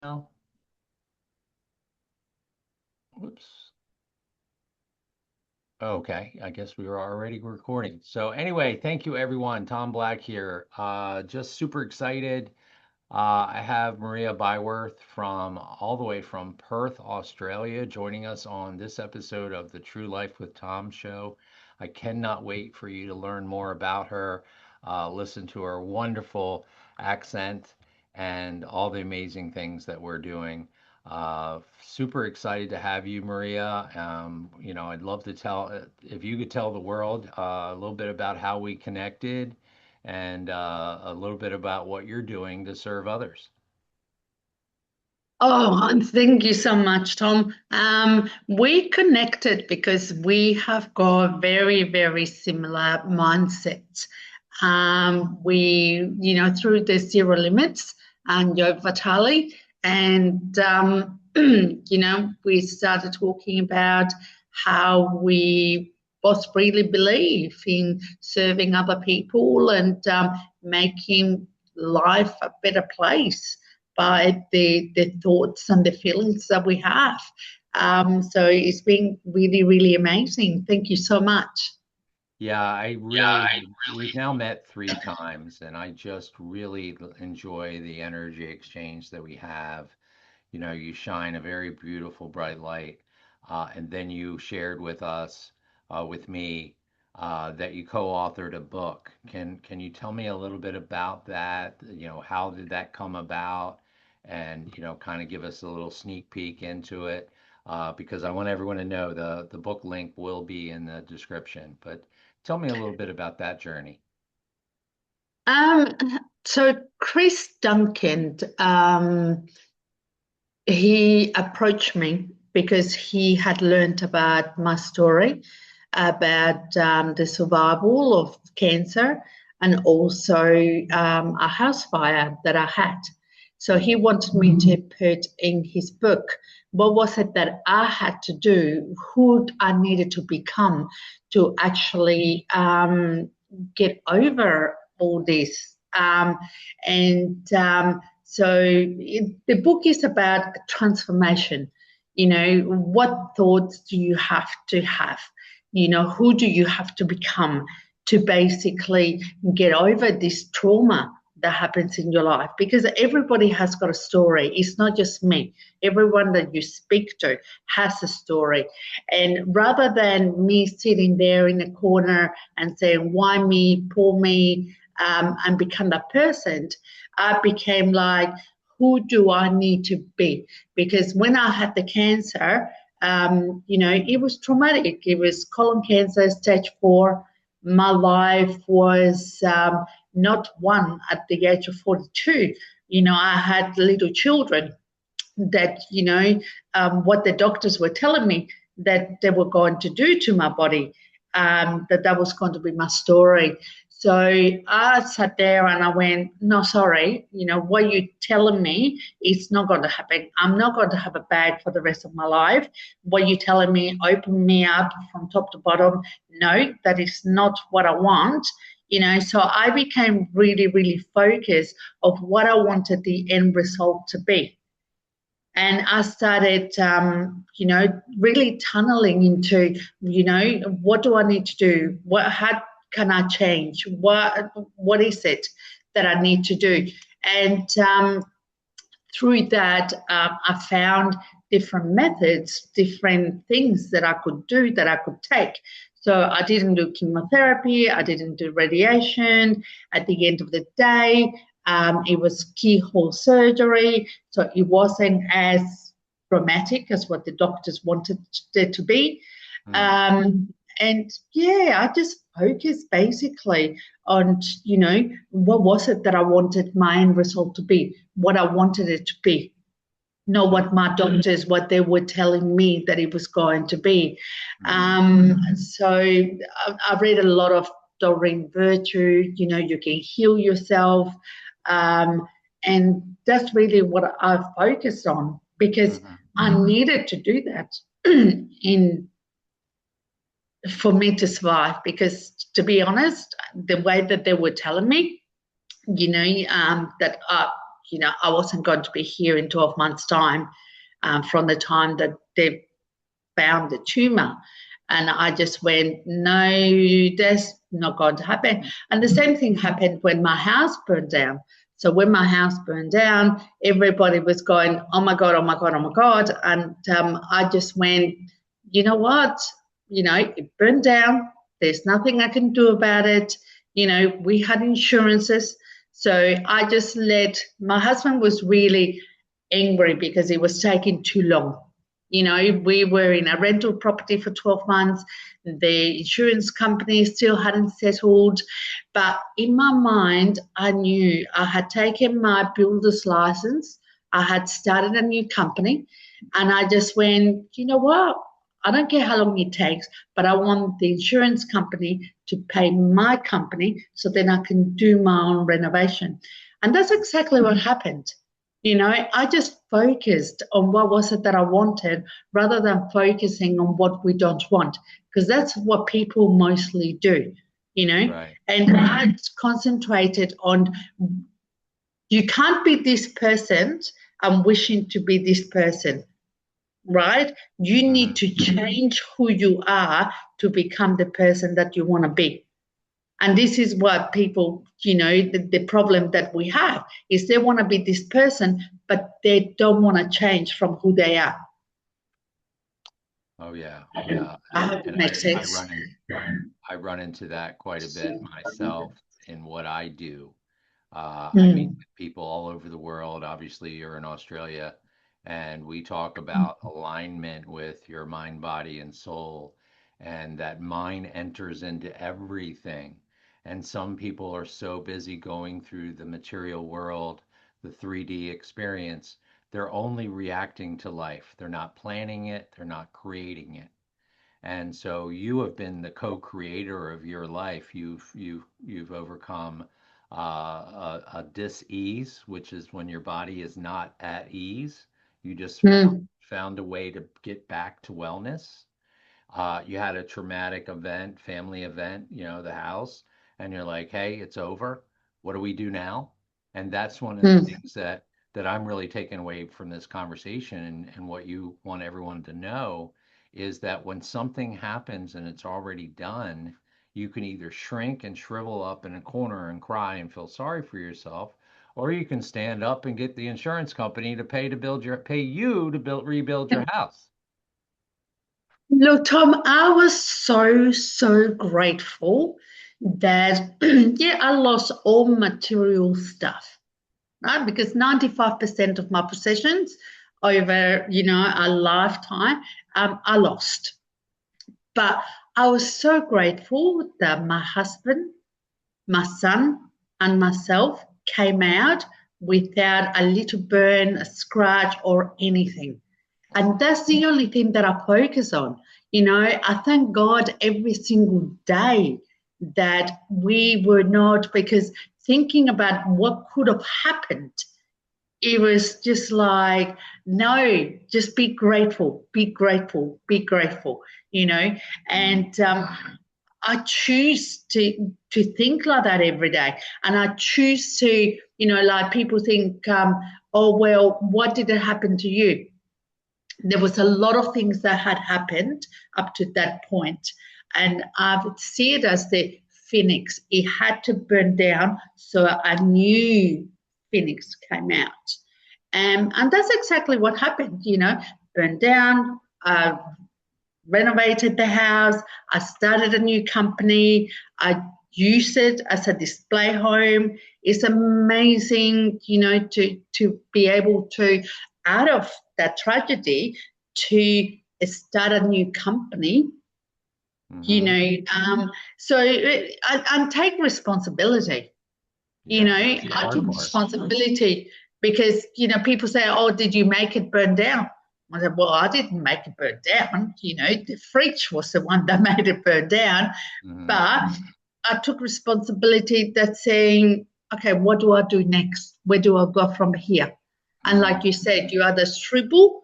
now. Whoops. Okay, I guess we were already recording. So anyway, thank you everyone. Tom Black here. Just super excited. I have Maria Byworth from all the way from Perth, Australia, joining us on this episode of the True Life with Tom show. I cannot wait for you to learn more about her, listen to her wonderful accent, and all the amazing things that we're doing. Super excited to have you, Maria. I'd love to tell if you could tell the world a little bit about how we connected and a little bit about what you're doing to serve others. Oh, and thank you so much, Tom. We connected because we have got very, very similar mindsets. Through the zero limits and Yoga Vitale, and we started talking about how we both really believe in serving other people and making life a better place by the thoughts and the feelings that we have. So it's been really, really amazing. Thank you so much. Yeah, I really, we've now met 3 times, and I just really enjoy the energy exchange that we have. You know, you shine a very beautiful, bright light, and then you shared with us, with me, that you co-authored a book. Can you tell me a little bit about that? How did that come about? And kind of give us a little sneak peek into it, because I want everyone to know the book link will be in the description. But tell me a little bit about that journey. Um, so Chris Duncan, he approached me because he had learned about my story, about the survival of cancer, and also a house fire that I had. So he wanted me to put in his book what was it that I had to do, who I needed to become to actually get over all this. The book is about transformation. What thoughts do you have to have? Who do you have to become to basically get over this trauma that happens in your life? Because everybody has got a story. It's not just me. Everyone that you speak to has a story. And rather than me sitting there in the corner and saying, why me, poor me, and become that person, I became like, who do I need to be? Because when I had the cancer, it was traumatic. It was colon cancer, stage 4. My life was not one at the age of 42. I had little children that, what the doctors were telling me that they were going to do to my body, that was going to be my story. So I sat there and I went, no, sorry, what you're telling me is not going to happen. I'm not going to have a bag for the rest of my life. What you're telling me, open me up from top to bottom. No, that is not what I want. So I became really, really focused of what I wanted the end result to be. And I started, really tunneling into, what do I need to do? How can I change? What is it that I need to do? And through that, I found different methods, different things that I could do, that I could take. So I didn't do chemotherapy, I didn't do radiation. At the end of the day, it was keyhole surgery, so it wasn't as dramatic as what the doctors wanted it to be. Hmm. And yeah, I just focused basically on, what was it that I wanted my end result to be, what I wanted it to be, not So, what my doctors, what they were telling me that it was going to be. hmm. So I read a lot of Doreen Virtue, you can heal yourself. Um, and that's really what I focused on because Hmm. I needed to do that in for me to survive. Because to be honest, the way that they were telling me, that I wasn't going to be here in 12 months' time from the time that they found the tumor. And I just went, no, that's not going to happen. And the same thing happened when my house burned down. So when my house burned down, everybody was going, oh my God, oh my God, oh my God. And I just went, you know what? It burned down. There's nothing I can do about it. We had insurances. So I just my husband was really angry because it was taking too long. We were in a rental property for 12 months. The insurance company still hadn't settled. But in my mind, I knew I had taken my builder's license. I had started a new company. And I just went, you know what? I don't care how long it takes, but I want the insurance company to pay my company so then I can do my own renovation. And that's exactly what happened. I just focused on what was it that I wanted rather than focusing on what we don't want, because that's what people mostly do, Right. and I concentrated on you can't be this person and wishing to be this person, right? You need Hmm. to change who you are to become the person that you want to be. And this is what people, the problem that we have is they want to be this person, but they don't want to change from who they are. Oh yeah, yeah. I And hope it and makes sense. I run into that quite a bit myself in what I do. I meet Mm, with people all over the world. Obviously, you're in Australia, and we talk about alignment with your mind, body, and soul, and that mind enters into everything. And some people are so busy going through the material world, the 3D experience, they're only reacting to life. They're not planning it, they're not creating it. And so you have been the co-creator of your life. You've overcome a dis-ease, which is when your body is not at ease. You just mm, found a way to get back to wellness. You had a traumatic event, family event, the house, and you're like, hey, it's over. What do we do now? And that's one of the mm. things that I'm really taking away from this conversation, and what you want everyone to know is that when something happens and it's already done, you can either shrink and shrivel up in a corner and cry and feel sorry for yourself, or you can stand up and get the insurance company to pay you to rebuild your house. Look, Tom, I was so, so grateful that, yeah, I lost all material stuff, right? Because 95% of my possessions over, a lifetime, I lost. But I was so grateful that my husband, my son, and myself came out without a little burn, a scratch, or anything. And that's the only thing that I focus on. I thank God every single day that we were not, because thinking about what could have happened, it was just like, no, just be grateful, be grateful, be grateful, you know. And I choose to think like that every day, and I choose to, like people think, oh well, what did it happen to you? There was a lot of things that had happened up to that point, and I would see it as the phoenix. It had to burn down so a new phoenix came out. And that's exactly what happened, burned down, renovated the house, I started a new company, I use it as a display home. It's amazing, to be able to, out of that tragedy, to start a new company, you Hmm. know. So and take responsibility. Yeah, that's the I hard took part. responsibility because, people say, oh, did you make it burn down? I said, well, I didn't make it burn down. The fridge was the one that made it burn down. Hmm. But I took responsibility that saying, okay, what do I do next? Where do I go from here? And Hmm. like you said, you either shrivel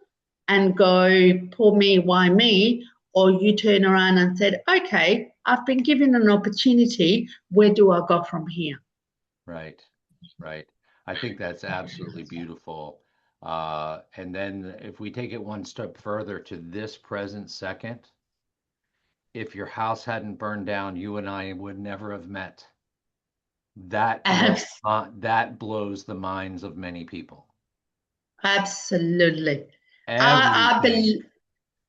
and go, poor me, why me? Or you turn around and said, okay, I've been given an opportunity. Where do I go from here? Right, right. I think that's absolutely beautiful. And then if we take it one step further to this present second, if your house hadn't burned down, you and I would never have met. Abs- That blows the minds of many people. Absolutely. I Everything. believe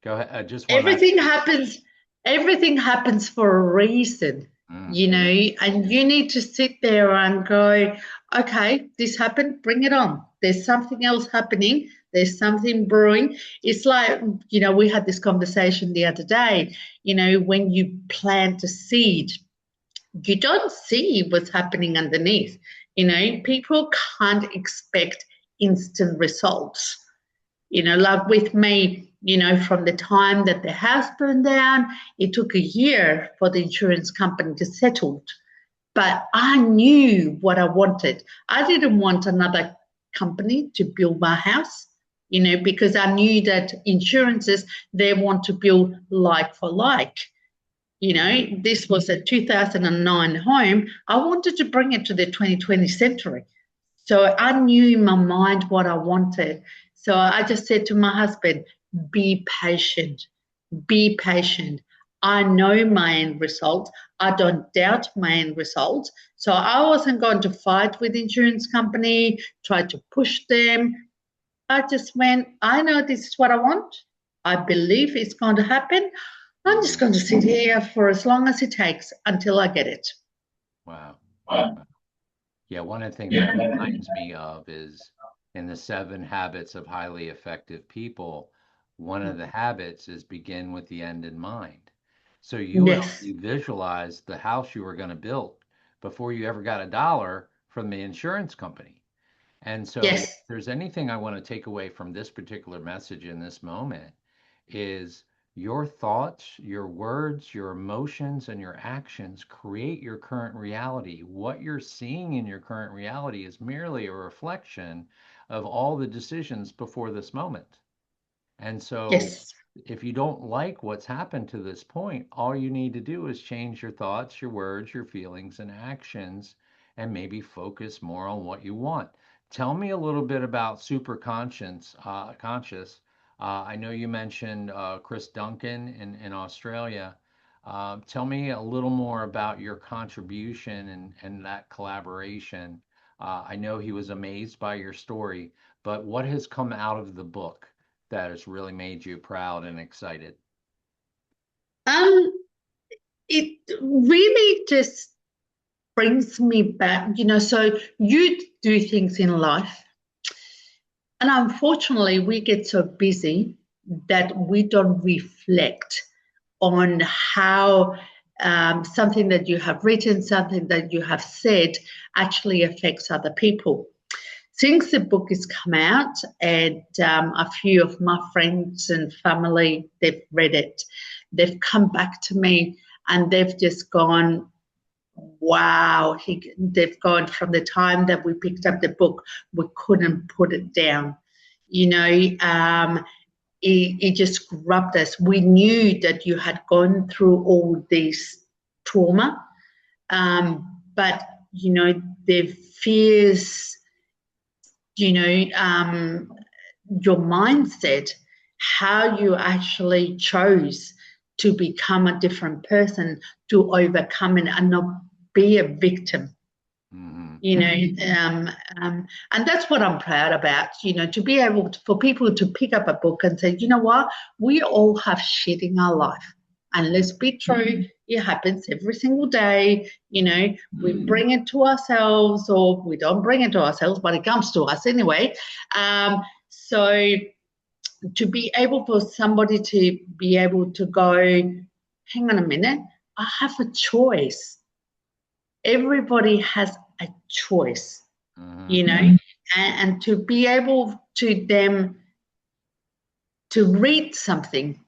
Go ahead. Just one last. everything happens, everything happens for a reason, you Mhm. know, and you need to sit there and go, okay, this happened, bring it on. There's something else happening. There's something brewing. It's like, you know, we had this conversation the other day, you know, when you plant a seed, you don't see what's happening underneath. You know, people can't expect instant results. You know, like with me, you know, from the time that the house burned down, it took a year for the insurance company to settle. But I knew what I wanted. I didn't want another company to build my house, you know, because I knew that insurances, they want to build like for like. You know, Mhm. this was a 2009 home. I wanted to bring it to the 2020 century. So I knew in my mind what I wanted. So I just said to my husband, be patient, be patient. I know my end result. I don't doubt my end result. So I wasn't going to fight with the insurance company, try to push them. I just went, I know this is what I want. I believe it's going to happen. I'm just Mhm. going to sit here for as long as it takes until I get it. Wow. Yeah, one of the things that reminds me of is in the seven habits of highly effective people, one of the habits is begin with the end in mind. So you had Yes, already visualized the house you were going to build before you ever got a dollar from the insurance company. And so, if yes, there's anything I want to take away from this particular message in this moment, is your thoughts, your words, your emotions, and your actions create your current reality. What you're seeing in your current reality is merely a reflection of all the decisions before this moment. And so, yes, if you don't like what's happened to this point, all you need to do is change your thoughts, your words, your feelings, and actions, and maybe focus more on what you want. Tell me a little bit about conscious. I know you mentioned Chris Duncan in Australia. Tell me a little more about your contribution and that collaboration. I know he was amazed by your story, but what has come out of the book that has really made you proud and excited? Um, it really just brings me back, you know. So you do things in life, and unfortunately, we get so busy that we don't reflect on how something that you have written, something that you have said actually affects other people. Since the book has come out, and a few of my friends and family, they've read it, they've come back to me and they've just gone, wow. They've gone from the time that we picked up the book, we couldn't put it down. You know, it just grabbed us. We knew that you had gone through all this trauma, but, you know, the fears, you know, your mindset, how you actually chose to become a different person, to overcome it and not be a victim. Hmm. You know, and that's what I'm proud about, you know, to be able to, for people to pick up a book and say, you know what, we all have shit in our life. And let's be true, it happens every single day. You know, we bring it to ourselves or we don't bring it to ourselves, but it comes to us anyway. So to be able for somebody to be able to go, hang on a minute, I have a choice. Everybody has a choice, Hmm. you know, and to be able to them to read something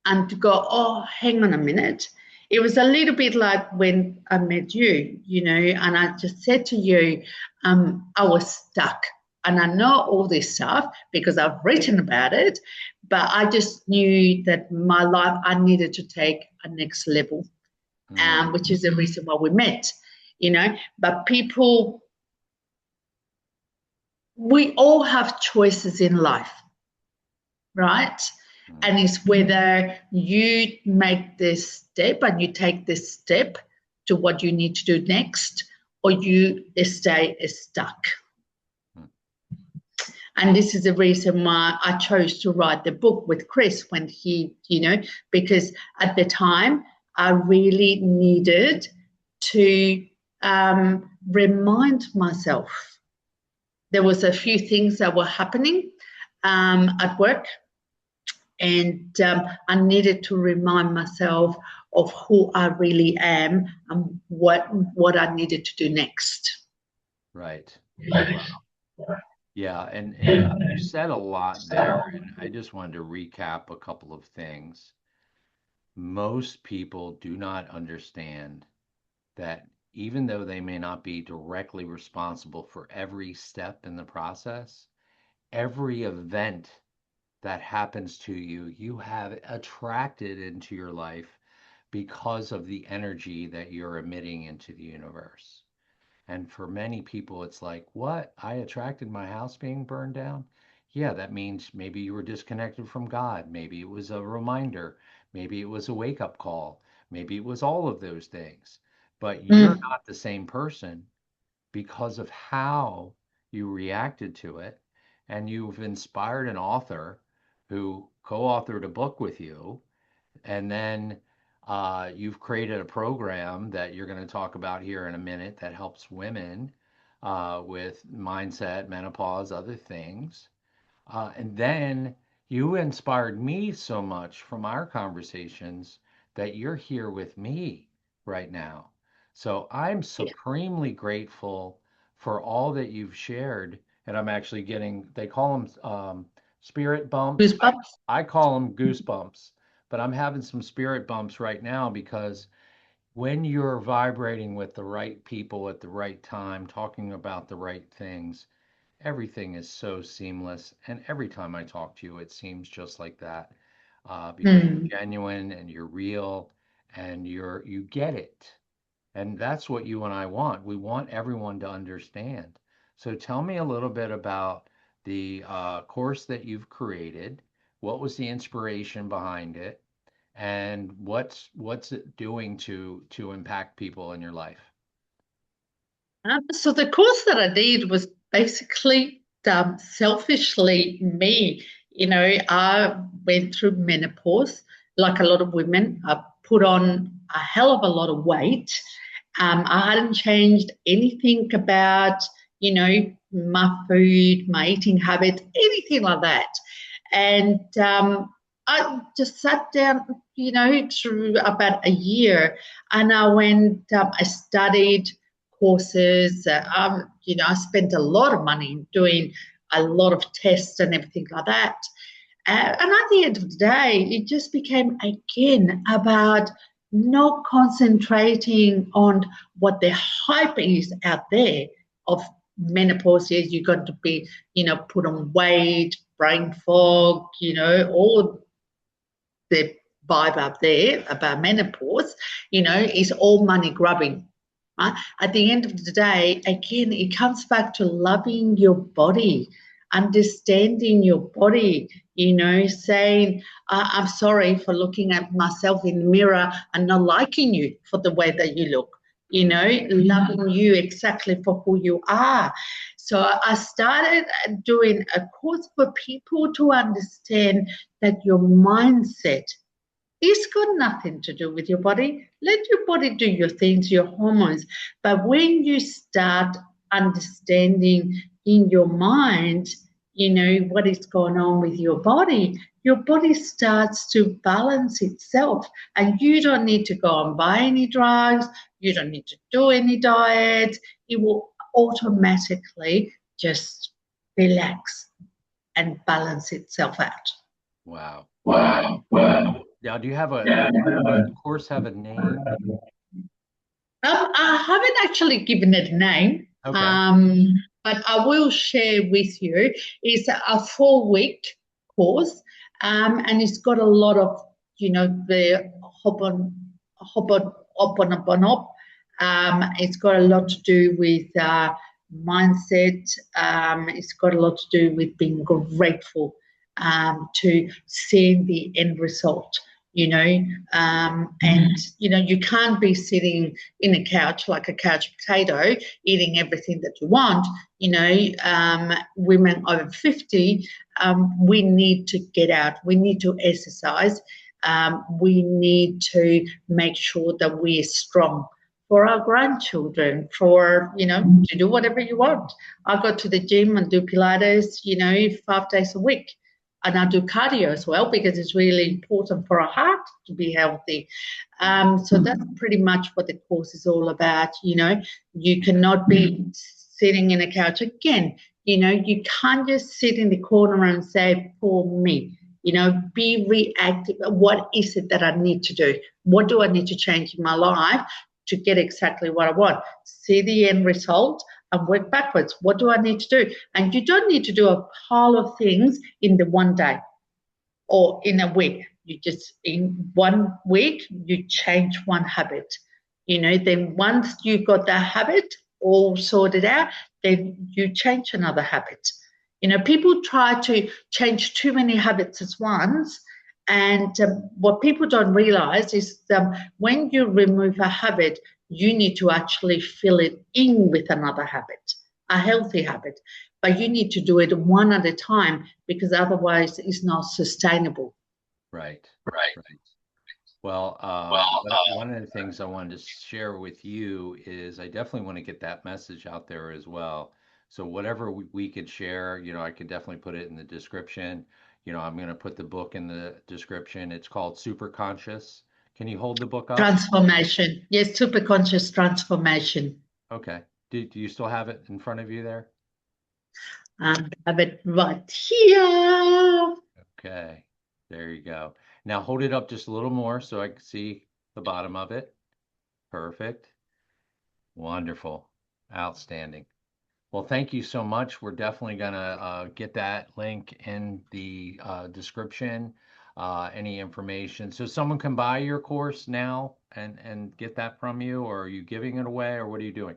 and to go, oh, hang on a minute. It was a little bit like when I met you, you know, and I just said to you, I was stuck. And I know all this stuff because I've written about it, but I just knew that my life, I needed to take a next level, Hmm. which is the reason why we met, you know. But people, we all have choices in life, right? Mm. And it's whether you make this step and you take this step to what you need to do next, or you stay stuck. Mm. And this is the reason why I chose to write the book with Chris when he, because at the time I really needed to remind myself. There was a few things that were happening at work, and I needed to remind myself of who I really am and what I needed to do next. Right. Yeah, and you said a lot there, and I just wanted to recap a couple of things. Most people do not understand that even though they may not be directly responsible for every step in the process, every event that happens to you, you have attracted into your life because of the energy that you're emitting into the universe. And for many people, it's like, what? I attracted my house being burned down? Yeah, that means maybe you were disconnected from God. Maybe it was a reminder. Maybe it was a wake up call. Maybe it was all of those things. But you're Mm, not the same person because of how you reacted to it. And you've inspired an author who co authored a book with you, and then you've created a program that you're going to talk about here in a minute that helps women with mindset, menopause, other things. And then you inspired me so much from our conversations that you're here with me right now. So I'm yeah. supremely grateful for all that you've shared. And I'm actually getting, they call them spirit bumps. Goosebumps. I call them goosebumps, but I'm having some spirit bumps right now because when you're vibrating with the right people at the right time, talking about the right things, everything is so seamless. And every time I talk to you, it seems just like that because Mm. you're genuine and you're real and you get it. And that's what you and I want. We want everyone to understand. So tell me a little bit about the course that you've created. What was the inspiration behind it? And what's it doing to impact people in your life? So the course that I did was basically selfishly me. I went through menopause like a lot of women. I put on a hell of a lot of weight. I hadn't changed anything about, my food, my eating habits, anything like that. And I just sat down, through about a year, and I studied courses. I spent a lot of money doing a lot of tests and everything like that. And at the end of the day, it just became again about not concentrating on what the hype is out there of menopause. Yes, you've got to be, put on weight, brain fog, all the vibe up there about menopause, is all money grubbing. Right? At the end of the day, again, it comes back to loving your body, understanding your body, saying, I'm sorry for looking at myself in the mirror and not liking you for the way that you look, Mm. loving you exactly for who you are. So I started doing a course for people to understand that your mindset, it's got nothing to do with your body. Let your body do your things, your hormones. But when you start understanding in your mind, what is going on with your body starts to balance itself. And you don't need to go and buy any drugs. You don't need to do any diet. It will automatically just relax and balance itself out. Wow. Wow. Now, does the course have a name? I haven't actually given it a name, Okay. but I will share with you. It's a 4-week course, and it's got a lot of, the hop on. It's got a lot to do with mindset. It's got a lot to do with being grateful, to seeing the end result, and you can't be sitting in a couch like a couch potato eating everything that you want. Women over 50, we need to get out, we need to exercise, we need to make sure that we're strong for our grandchildren, to do whatever you want. I go to the gym and do Pilates, 5 days a week. And I do cardio as well because it's really important for our heart to be healthy. So that's pretty much what the course is all about. You cannot be sitting in a couch again. You can't just sit in the corner and say, for me. Be reactive. What is it that I need to do? What do I need to change in my life to get exactly what I want? See the end result and work backwards. What do I need to do? And you don't need to do a pile of things in the one day or in a week. You just, in 1 week, you change one habit. Then once you've got that habit all sorted out, then you change another habit. People try to change too many habits at once. And what people don't realize is when you remove a habit, you need to actually fill it in with another habit, a healthy habit. But you need to do it one at a time because otherwise it's not sustainable. Right. Right. Right. Well, Well, one of the things I wanted to share with you is I definitely want to get that message out there as well. So whatever we could share, I could definitely put it in the description. I'm going to put the book in the description. It's called Superconscious. Can you hold the book up? transformation. Yes, superconscious transformation. Okay. Do you still have it in front of you there? I have it right here. Okay. There you go. Now hold it up just a little more so I can see the bottom of it. Perfect. Wonderful. Outstanding. Well, thank you so much. We're definitely going to get that link in the description, any information. So someone can buy your course now and get that from you, or are you giving it away, or what are you doing?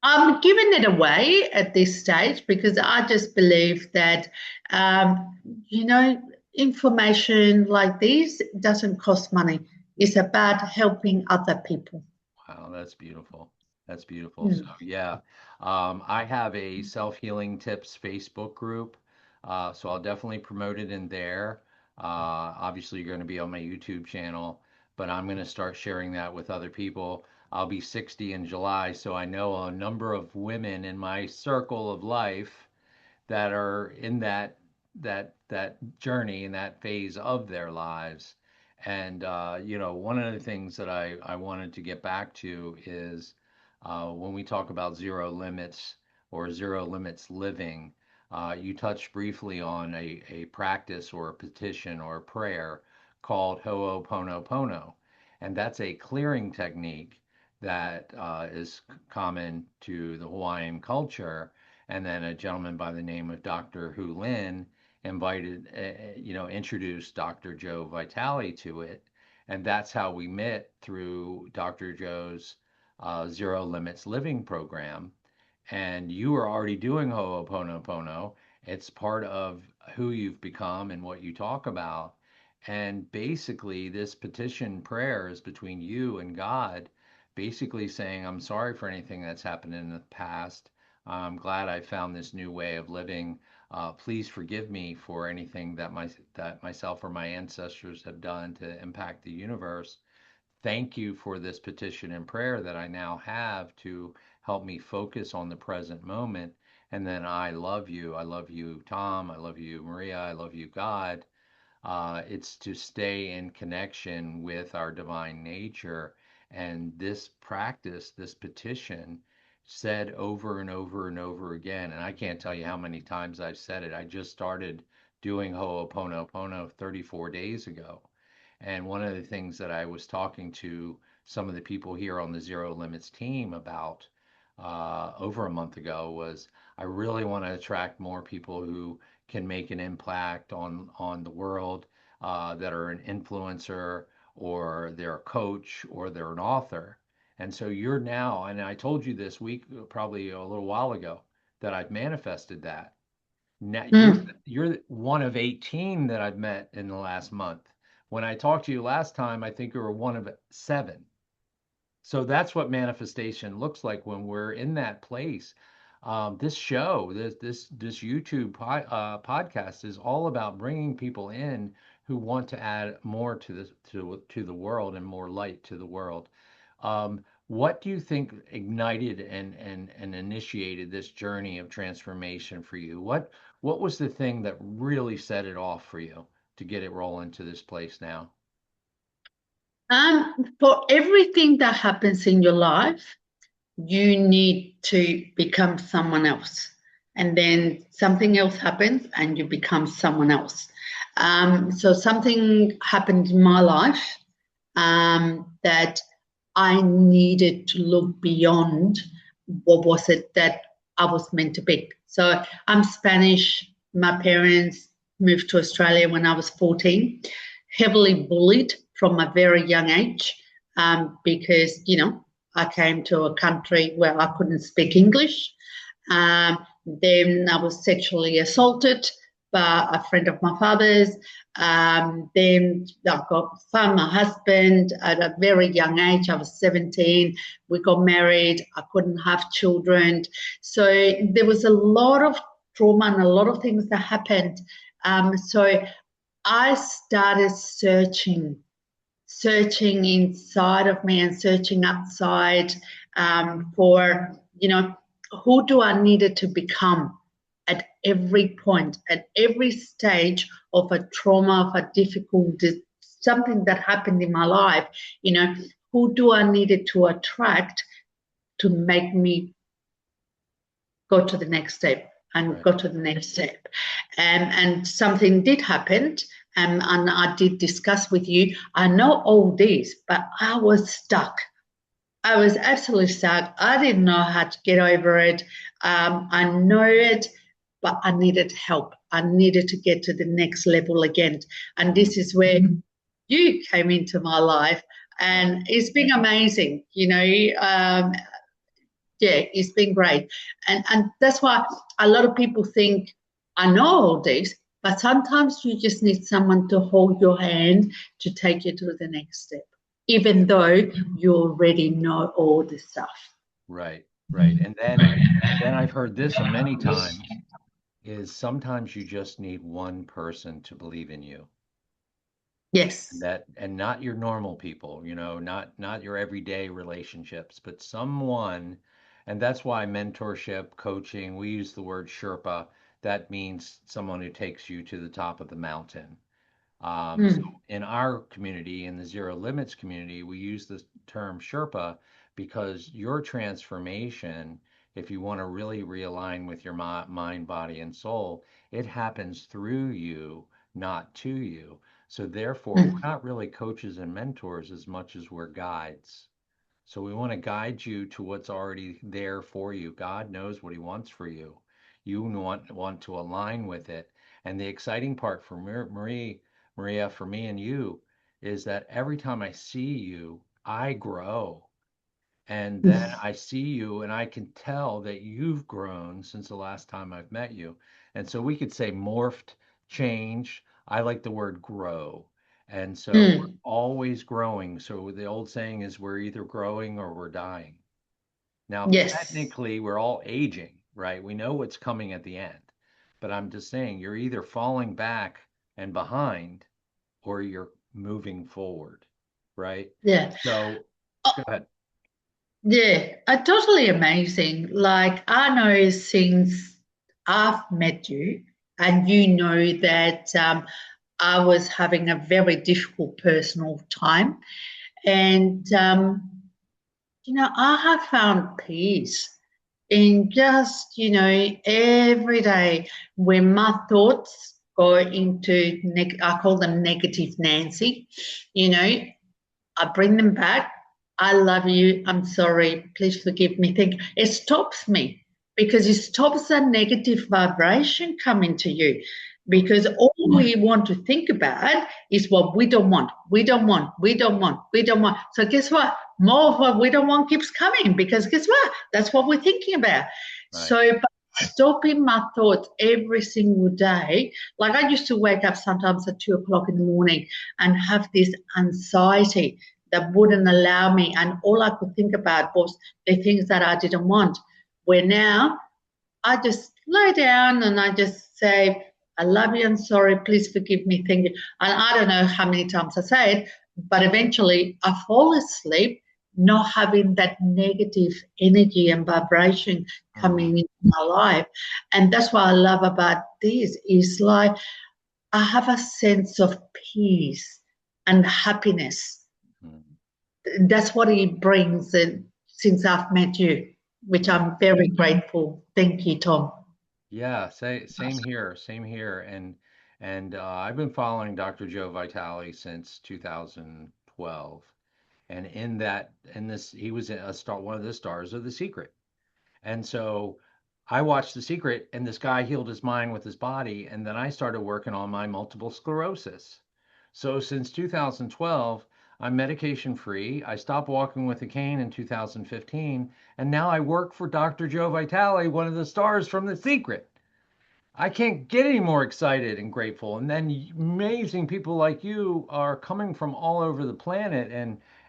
I'm giving it away at this stage because I just believe that, um, you know, information like this doesn't cost money. It's about helping other people. Wow, that's beautiful. That's beautiful. So Mm. yeah, I have a self-healing tips Facebook group, so I'll definitely promote it in there. Obviously, you're going to be on my YouTube channel, but I'm going to start sharing that with other people. I'll be 60 in July, so I know a number of women in my circle of life that are in that journey in that phase of their lives. And one of the things that I wanted to get back to is when we talk about zero limits or zero limits living, you touched briefly on a practice or a petition or a prayer called Ho'oponopono. And that's a clearing technique that is common to the Hawaiian culture, and then a gentleman by the name of Dr. Hu Lin introduced Dr. Joe Vitale to it. And that's how we met through Dr. Joe's Zero Limits Living program. And you were already doing Ho'oponopono. It's part of who you've become and what you talk about. And basically, this petition prayer is between you and God, basically saying, I'm sorry for anything that's happened in the past. I'm glad I found this new way of living. Please forgive me for anything that myself or my ancestors have done to impact the universe. Thank you for this petition and prayer that I now have to help me focus on the present moment. And then I love you. I love you, Tom. I love you, Maria. I love you, God. It's to stay in connection with our divine nature. And this practice, this petition, said over and over and over again. And I can't tell you how many times I've said it. I just started doing Ho'oponopono 34 days ago. And one of the things that I was talking to some of the people here on the Zero Limits team about over a month ago was I really want to attract more people who can make an impact on the world, that are an influencer or they're a coach or they're an author. And so you're now, and I told you this week, probably a little while ago, that I've manifested that. Now Mm. you're one of 18 that I've met in the last month. When I talked to you last time, I think you were one of seven. So that's what manifestation looks like when we're in that place. This show, this YouTube podcast is all about bringing people in who want to add more to the world and more light to the world. What do you think ignited and initiated this journey of transformation for you? What was the thing that really set it off for you to get it rolling to this place now? For everything that happens in your life, you need to become someone else. And then something else happens and you become someone else. So something happened in my life that I needed to look beyond what was it that I was meant to be. So I'm Spanish. My parents moved to Australia when I was 14, heavily bullied from a very young age because, I came to a country where I couldn't speak English. Then I was sexually assaulted by a friend of my father's. Then I found my husband at a very young age. I was 17. We got married. I couldn't have children. So there was a lot of trauma and a lot of things that happened. So I started searching inside of me and searching outside for, who do I needed to become at every point, at every stage of a trauma, of a difficulty, something that happened in my life, who do I needed to attract to make me go to the next step and Right. go to the next step. And something did happen, and I did discuss with you. I know all this, but I was stuck. I was absolutely stuck. I didn't know how to get over it. I know it, but I needed help. I needed to get to the next level again. And Mm, this is where you came into my life. right. And it's been amazing, yeah, it's been great. And that's why a lot of people think I know all this, but sometimes you just need someone to hold your hand to take you to the next step, even though you already know all the stuff. Right, right. And then I've heard this many times is sometimes you just need one person to believe in you. Yes. And not your normal people, not your everyday relationships, but someone, and that's why mentorship, coaching, we use the word Sherpa. That means someone who takes you to the top of the mountain. So Mm, in our community, in the Zero Limits community, we use the term Sherpa because your transformation, if you want to really realign with your mind, body, and soul, it happens through you, not to you. So therefore, we're mm, not really coaches and mentors as much as we're guides. So we want to guide you to what's already there for you. God knows what he wants for you. You want to align with it. And the exciting part for Maria, for me and you, is that every time I see you, I grow. And then mm, I see you and I can tell that you've grown since the last time I've met you. And so we could say morphed, changed. I like the word grow. And so we're mm. always growing. So the old saying is we're either growing or we're dying. Now, Yes. technically, we're all aging, right? We know what's coming at the end. But I'm just saying you're either falling back and behind or you're moving forward, right? Yeah. So go ahead. Yeah, totally amazing. Like, I know since I've met you, and you know that I was having a very difficult personal time. And, I have found peace in just, every day when my thoughts go into, I call them negative Nancy, you know, I bring them back. I love you. I'm sorry. Please forgive me. It stops me because it stops that negative vibration coming to you. because all we want to think about is what we don't want. We don't want, we don't want, we don't want. So guess what? More of what we don't want keeps coming because guess what? That's what we're thinking about. Right. So by stopping my thoughts every single day, like I used to wake up sometimes at 2 o'clock in the morning and have this anxiety that wouldn't allow me. And all I could think about was the things that I didn't want. Where now I just lie down and I just say, I love you, I'm sorry, please forgive me, thank you. And I don't know how many times I say it, but eventually I fall asleep not having that negative energy and vibration Mm, coming into my life. And that's what I love about this is like I have a sense of peace and happiness. mm, That's what it brings since I've met you, which mm. I'm very grateful. Thank you, Tom. Yeah, same here, same here. And I've been following Dr. Joe Vitale since 2012. And in this, he was a star, one of the stars of The Secret. And so I watched The Secret, and this guy healed his mind with his body, and then I started working on my multiple sclerosis. So since 2012, I'm medication free. I stopped walking with a cane in 2015, and now I work for Dr. Joe Vitale, one of the stars from The Secret. I can't get any more excited and grateful. And then amazing people like you are coming from all over the planet.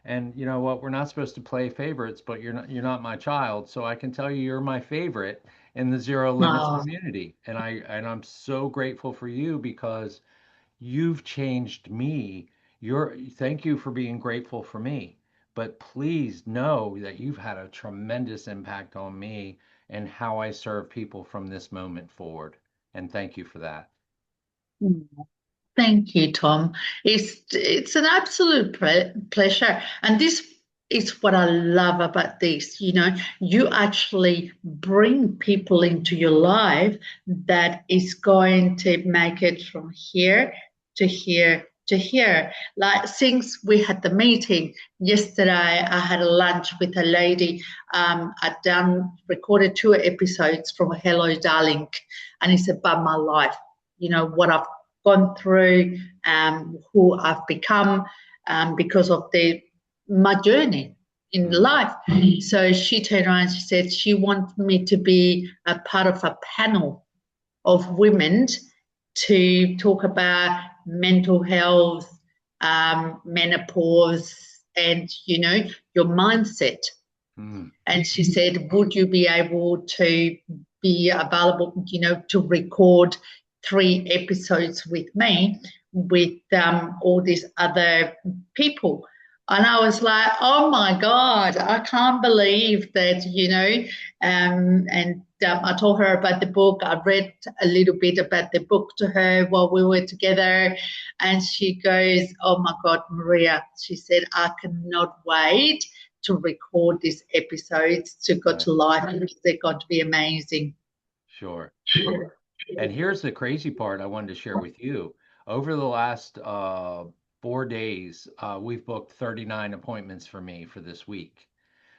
And you know what? We're not supposed to play favorites, but you're not my child. So I can tell you you're my favorite in the Zero Limits Oh, community. And I'm so grateful for you because you've changed me. Thank you for being grateful for me. But please know that you've had a tremendous impact on me and how I serve people from this moment forward. And thank you for that. thank you, Tom. It's an absolute pleasure, and this is what I love about this. You know, you actually bring people into your life that is going to make it from here to here to here. Like since we had the meeting yesterday, I had a lunch with a lady. I'd done recorded 2 episodes from Hello Darling, and it's about my life. You know what I've gone through, who I've become because of my journey in Mm, life. So she turned around and she said she wants me to be a part of a panel of women to talk about mental health, menopause, and your mindset. mm, And she said, would you be able to be available, to record 3 episodes with me with all these other people? And I was like, oh my God, I can't believe that, and I told her about the book. I read a little bit about the book to her while we were together. And she goes, oh my God, Maria, she said, I cannot wait to record these episodes to go right. to life because they're going to be amazing. Sure, sure. And here's the crazy part I wanted to share with you. Over the last 4 days, we've booked 39 appointments for me for this week.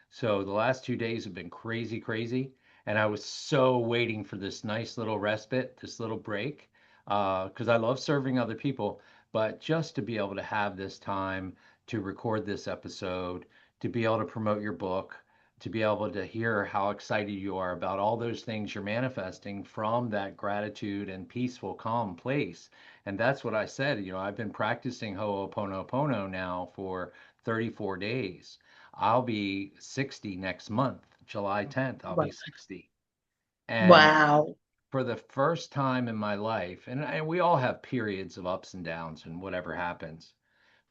So the last 2 days have been crazy, crazy. And I was so waiting for this nice little respite, this little break, because I love serving other people. But just to be able to have this time to record this episode, to be able to promote your book, to be able to hear how excited you are about all those things you're manifesting from that gratitude and peaceful, calm place. And that's what I said. I've been practicing Ho'oponopono now for 34 days. I'll be 60 next month, July 10th. I'll be 60. And Wow. for the first time in my life, and we all have periods of ups and downs and whatever happens,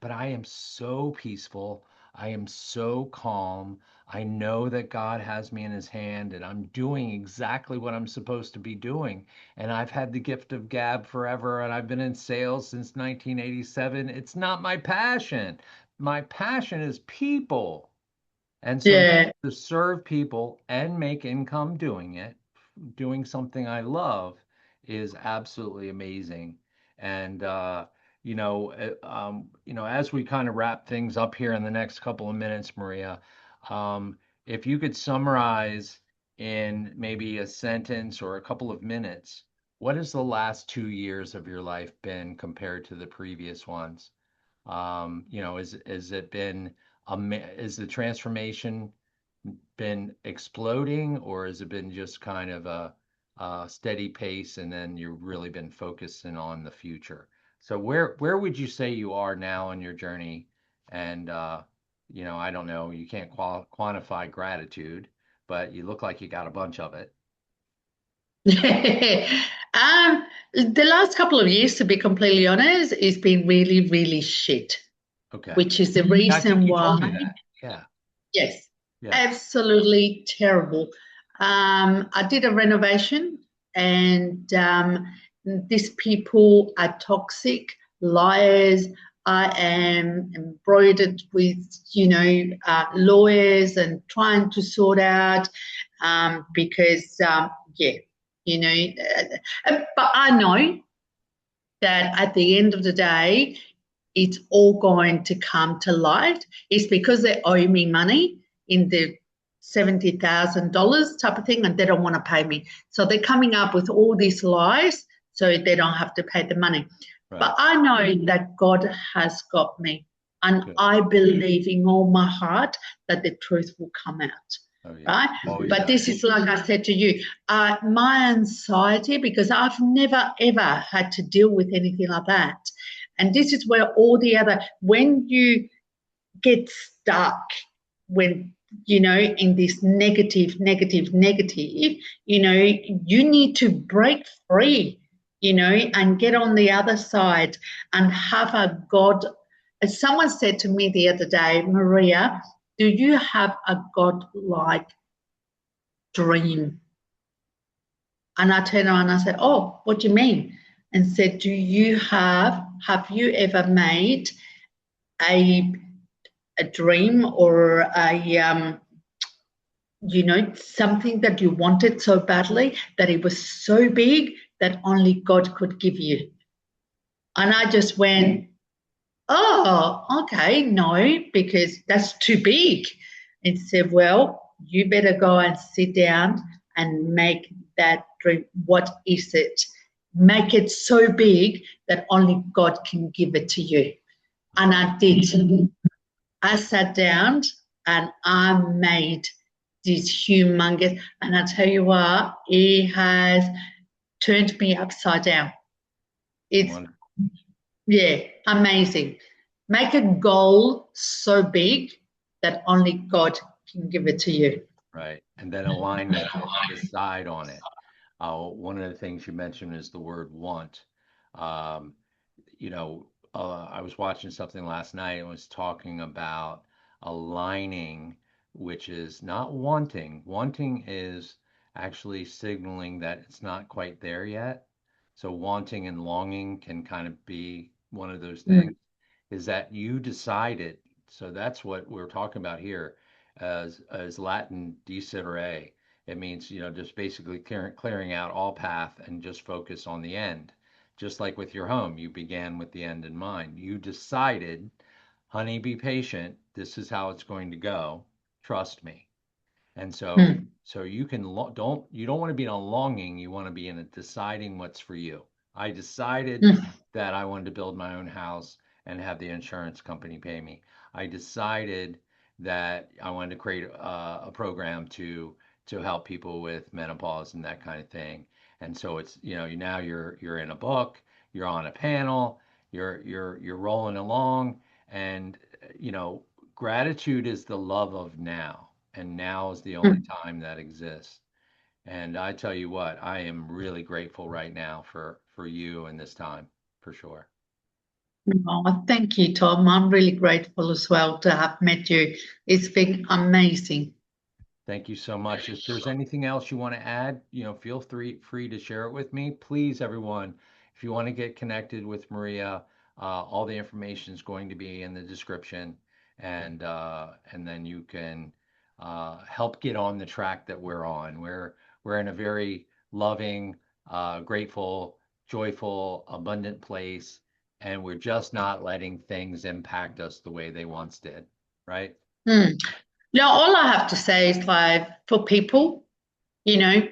but I am so peaceful. I am so calm. I know that God has me in his hand and I'm doing exactly what I'm supposed to be doing. And I've had the gift of gab forever and I've been in sales since 1987. It's not my passion. My passion is people. And so Yeah. to serve people and make income doing it, doing something I love is absolutely amazing. And as we kind of wrap things up here in the next couple of minutes, Maria, if you could summarize in maybe a sentence or a couple of minutes what has the last 2 years of your life been compared to the previous ones? Is it been is the transformation been exploding, or has it been just kind of a steady pace, and then you've really been focusing on the future? So where would you say you are now on your journey? And I don't know, you can't quantify gratitude, but you look like you got a bunch of it. The last couple of years, to be completely honest, it's been really, really shit, Okay. which is the I think reason you told me why. that. Yeah. Yes, Yeah. absolutely terrible. I did a renovation, and these people are toxic, liars. I am embroidered with, lawyers and trying to sort out because, yeah, but I know that at the end of the day, it's all going to come to light. It's because they owe me money in the $70,000 type of thing, and they don't want to pay me. So they're coming up with all these lies so they don't have to pay the money. Right. But I know that God has got me, and Good. I believe in all my heart that the truth will come out. Oh yeah. Right? Always But does. this is like I said to you, my anxiety, because I've never ever had to deal with anything like that. And this is where all the other, when you get stuck, when, in this negative, you need to break free, and get on the other side and have a God. As someone said to me the other day, Maria, do you have a God-like dream? And I turned around and I said, oh, what do you mean? And said, have you ever made a a dream or something that you wanted so badly that it was so big that only God could give you? And I just went, oh, okay, no, because that's too big. And said, well, you better go and sit down and make that dream. What is it? Make it so big that only God can give it to you. And Right. I did. I sat down and I made this humongous, and I tell you what, it has turned me upside down. It's, Wonderful. yeah, amazing. Make a goal so big that only God can give it to you. Right. And then align with it. Decide on it. One of the things you mentioned is the word want. Um, I was watching something last night and was talking about aligning, which is not wanting. Wanting is actually signaling that it's not quite there yet. So wanting and longing can kind of be one of those things, Mm, is that you decided. So that's what we're talking about here as Latin desiderare. It means, just basically clearing out all path and just focus on the end. Just like with your home, you began with the end in mind. You decided, honey, be patient. This is how it's going to go. Trust me. And so, mm, so you don't want to be in a longing. You want to be in a deciding what's for you. I decided mm, that I wanted to build my own house and have the insurance company pay me. I decided that I wanted to create a program to help people with menopause and that kind of thing. And so it's, now you're in a book, you're on a panel, you're rolling along, and you know, gratitude is the love of now, and now is the only mm. time that exists. And I tell you what, I am really grateful right now for you in this time, for sure. Oh, thank you, Tom. I'm really grateful as well to have met you. It's been amazing. Thank you so much. If there's anything else you want to add, feel free to share it with me. Please, everyone, if you want to get connected with Maria, all the information is going to be in the description, and then you can help get on the track that we're on. We're in a very loving, grateful, joyful, abundant place, and we're just not letting things impact us the way they once did, right? Mm. Now, all I have to say is like for people, you know,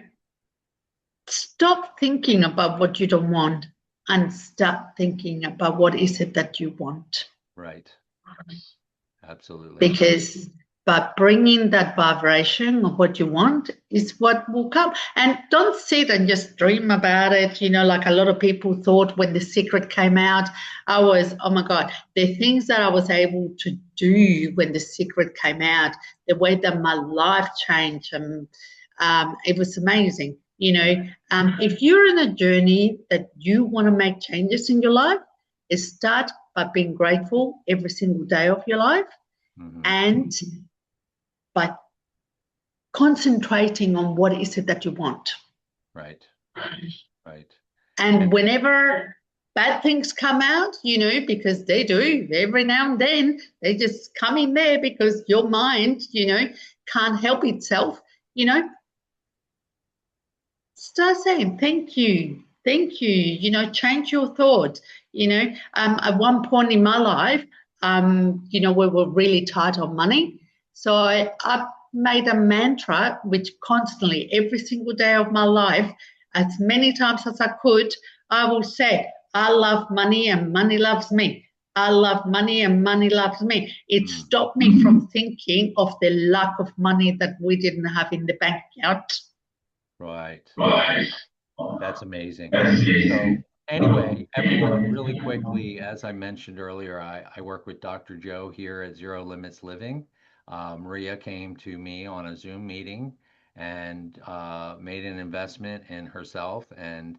stop thinking about what you don't want and start thinking about what is it that you want. Right. Absolutely. Because by bringing that vibration of what you want is what will come. And don't sit and just dream about it. Like a lot of people thought when The Secret came out, I was, oh my God, the things that I was able to do when The Secret came out, the way that my life changed, and it was amazing. If you're in a journey that you want to make changes in your life, start by being grateful every single day of your life, Mm-hmm. and by concentrating on what is it that you want. Right. Right. And And whenever bad things come out, because they do every now and then, they just come in there because your mind, can't help itself, start saying thank you, thank you, change your thoughts. At one point in my life, we were really tight on money. So I made a mantra which constantly, every single day of my life, as many times as I could, I will say, I love money and money loves me. I love money and money loves me. It stopped me from thinking of the lack of money that we didn't have in the bank account. right. Right. That's amazing. That's So easy. anyway, everyone, really quickly, as I mentioned earlier, I work with Dr. Joe here at Zero Limits Living. Maria came to me on a Zoom meeting and made an investment in herself, and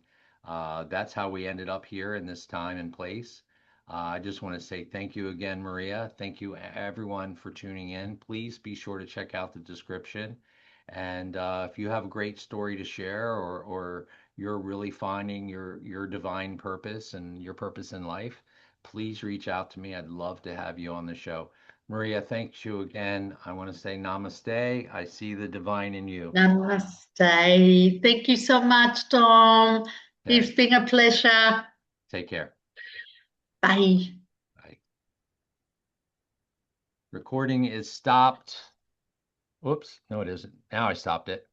that's how we ended up here in this time and place. I just want to say thank you again, Maria. Thank you, everyone, for tuning in. Please be sure to check out the description. And if you have a great story to share, or you're really finding your divine purpose and your purpose in life, please reach out to me. I'd love to have you on the show. Maria, thank you again. I want to say namaste. I see the divine in you. Namaste. Thank you so much, Tom. It's Okay, been a pleasure. take care. Bye. Bye. Recording is stopped. Whoops, no, it isn't. Now I stopped it.